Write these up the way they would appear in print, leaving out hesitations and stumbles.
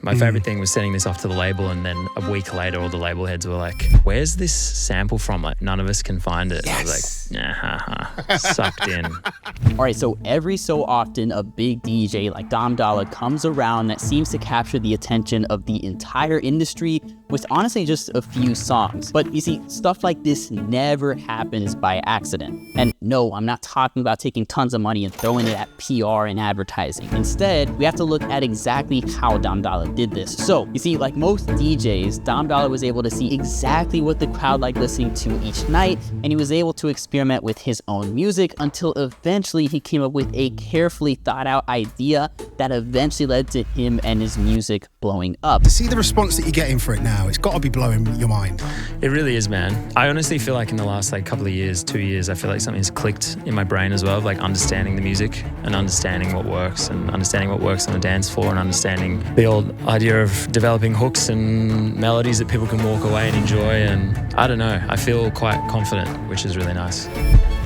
My favorite thing was sending this off to the label, and then a week later, all the label heads were like, "Where's this sample from? Like, none of us can find it." Yes. I was like, nah, sucked in. All right, so every so often, a big DJ like Dolla comes around that seems to capture the attention of the entire industry with honestly just a few songs. But you see, stuff like this never happens by accident. And no, I'm not talking about taking tons of money and throwing it at PR and advertising. Instead, we have to look at exactly how Dolla did this. So, you see, like most DJs, Dolla was able to see exactly what the crowd liked listening to each night, and he was able to experiment with his own music until eventually he came up with a carefully thought out idea that eventually led to him and his music blowing up. To see the response that you're getting for it now, it's got to be blowing your mind. It really is, man. I honestly feel like in the last couple of years, 2 years, I feel like something's clicked in my brain as well, of like understanding the music and understanding what works and understanding what works on the dance floor and understanding the old idea of developing hooks and melodies that people can walk away and enjoy. And I don't know, I feel quite confident, which is really nice.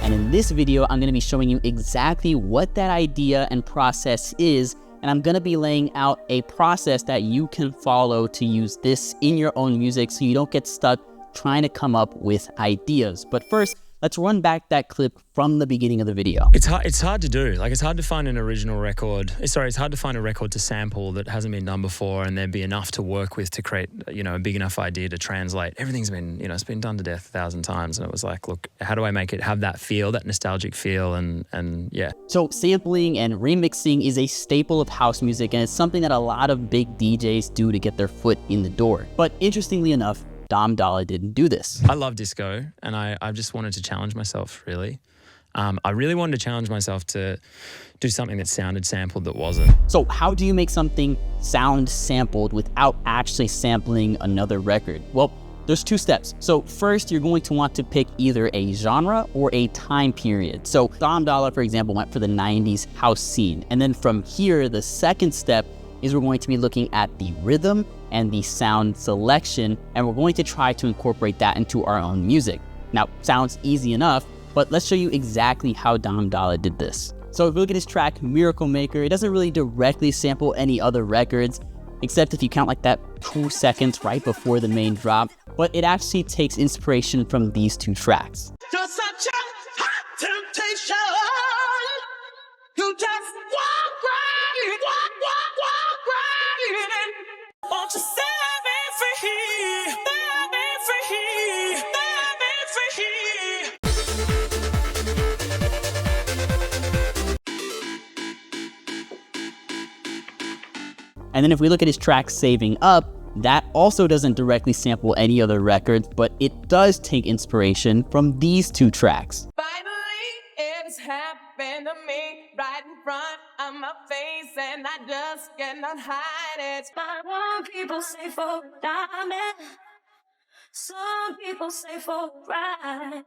And in this video, I'm going to be showing you exactly what that idea and process is, and I'm going to be laying out a process that you can follow to use this in your own music so you don't get stuck trying to come up with ideas. But first, let's run back that clip from the beginning of the video. It's hard to do. Like, it's hard to find an original record. It's hard to find a record to sample that hasn't been done before, and there'd be enough to work with to create, a big enough idea to translate. Everything's been, it's been done to death 1,000 times, and it was like, look, how do I make it have that feel, that nostalgic feel, and yeah. So sampling and remixing is a staple of house music, and it's something that a lot of big DJs do to get their foot in the door. But interestingly enough, Dolla didn't do this. I love disco, and I just wanted to challenge myself, really. I really wanted to challenge myself to do something that sounded sampled that wasn't. So how do you make something sound sampled without actually sampling another record? Well, there's two steps. So first, you're going to want to pick either a genre or a time period. So Dolla, for example, went for the 90s house scene. And then from here, the second step is we're going to be looking at the rhythm and the sound selection, and we're going to try to incorporate that into our own music. Now, sounds easy enough, but let's show you exactly how Dolla did this. So if you look at his track, Miracle Maker, it doesn't really directly sample any other records, except if you count like that 2 seconds right before the main drop, but it actually takes inspiration from these two tracks. You're such a hot temptation. You just walk right in. Won't you set me free? Set me free. And then if we look at his track Saving Up, that also doesn't directly sample any other records, but it does take inspiration from these two tracks. Finally, it's happened to me right in front of my face, and I just cannot hide it. But one people say for diamond, some people say for right.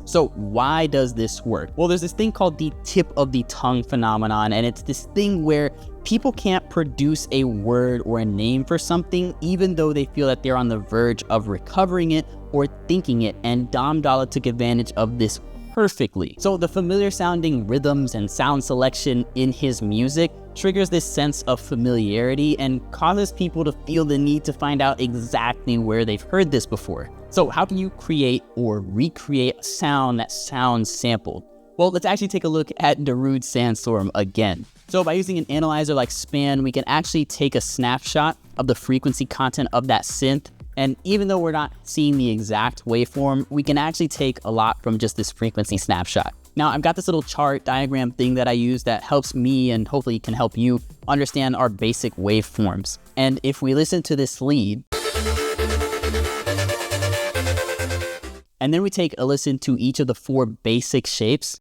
So why does this work? Well, there's this thing called the tip of the tongue phenomenon, and it's this thing where people can't produce a word or a name for something even though they feel that they're on the verge of recovering it or thinking it, and Dolla took advantage of this perfectly. So the familiar sounding rhythms and sound selection in his music triggers this sense of familiarity and causes people to feel the need to find out exactly where they've heard this before. So how can you create or recreate a sound that sounds sampled? Well, let's actually take a look at Darude Sandstorm again. So by using an analyzer like Span, we can actually take a snapshot of the frequency content of that synth. And even though we're not seeing the exact waveform, we can actually take a lot from just this frequency snapshot. Now, I've got this little chart diagram thing that I use that helps me and hopefully can help you understand our basic waveforms. And if we listen to this lead, and then we take a listen to each of the 4 basic shapes,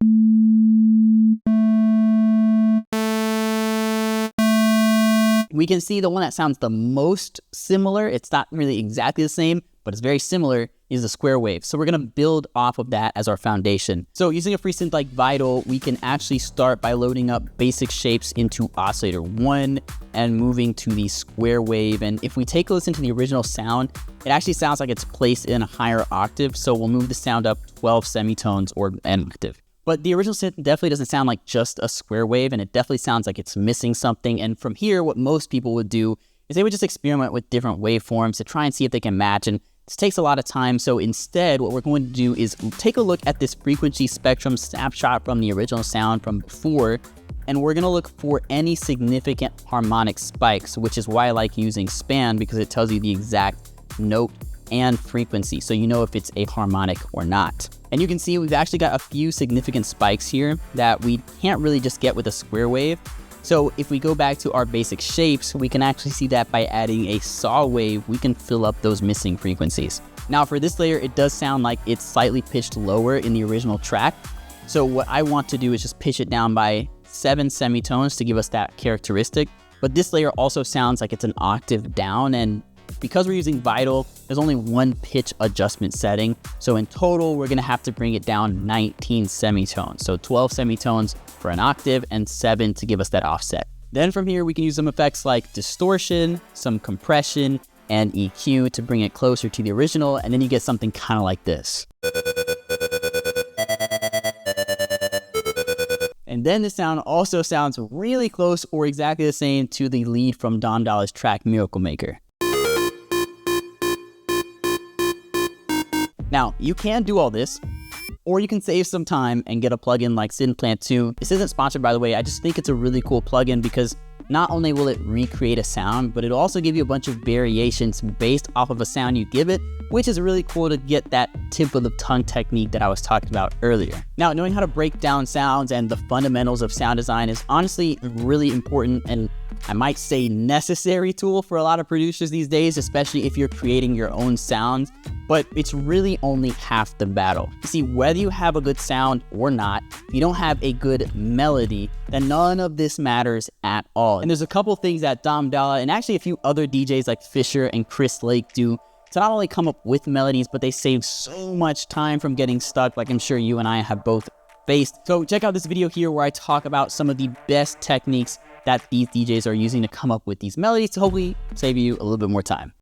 we can see the one that sounds the most similar. It's not really exactly the same, but it's very similar, is a square wave. So we're gonna build off of that as our foundation. So using a free synth like Vital, we can actually start by loading up basic shapes into oscillator 1 and moving to the square wave. And if we take a listen to the original sound, it actually sounds like it's placed in a higher octave. So we'll move the sound up 12 semitones or an octave. But the original synth definitely doesn't sound like just a square wave, and it definitely sounds like it's missing something. And from here, what most people would do is they would just experiment with different waveforms to try and see if they can match. And this takes a lot of time. So instead, what we're going to do is take a look at this frequency spectrum snapshot from the original sound from before, and we're gonna look for any significant harmonic spikes, which is why I like using span, because it tells you the exact note and frequency, so you know if it's a harmonic or not. And you can see we've actually got a few significant spikes here that we can't really just get with a square wave. So if we go back to our basic shapes, we can actually see that by adding a saw wave, we can fill up those missing frequencies. Now for this layer, it does sound like it's slightly pitched lower in the original track. So what I want to do is just pitch it down by 7 semitones to give us that characteristic. But this layer also sounds like it's an octave down, and because we're using Vital, there's only one pitch adjustment setting. So in total, we're gonna have to bring it down 19 semitones. So 12 semitones for an octave and 7 to give us that offset. Then from here, we can use some effects like distortion, some compression, and EQ to bring it closer to the original. And then you get something kind of like this. And then the sound also sounds really close or exactly the same to the lead from Dolla's track Miracle Maker. Now, you can do all this, or you can save some time and get a plugin like Synthplant 2. This isn't sponsored, by the way. I just think it's a really cool plugin because not only will it recreate a sound, but it'll also give you a bunch of variations based off of a sound you give it, which is really cool to get that tip of the tongue technique that I was talking about earlier. Now, knowing how to break down sounds and the fundamentals of sound design is honestly really important, and I might say necessary tool for a lot of producers these days, especially if you're creating your own sounds, but it's really only half the battle. You see, whether you have a good sound or not, if you don't have a good melody, then none of this matters at all. And there's a couple things that Dolla and actually a few other DJs like Fisher and Chris Lake do to not only come up with melodies, but they save so much time from getting stuck, like I'm sure you and I have both faced. So check out this video here where I talk about some of the best techniques that these DJs are using to come up with these melodies to hopefully save you a little bit more time.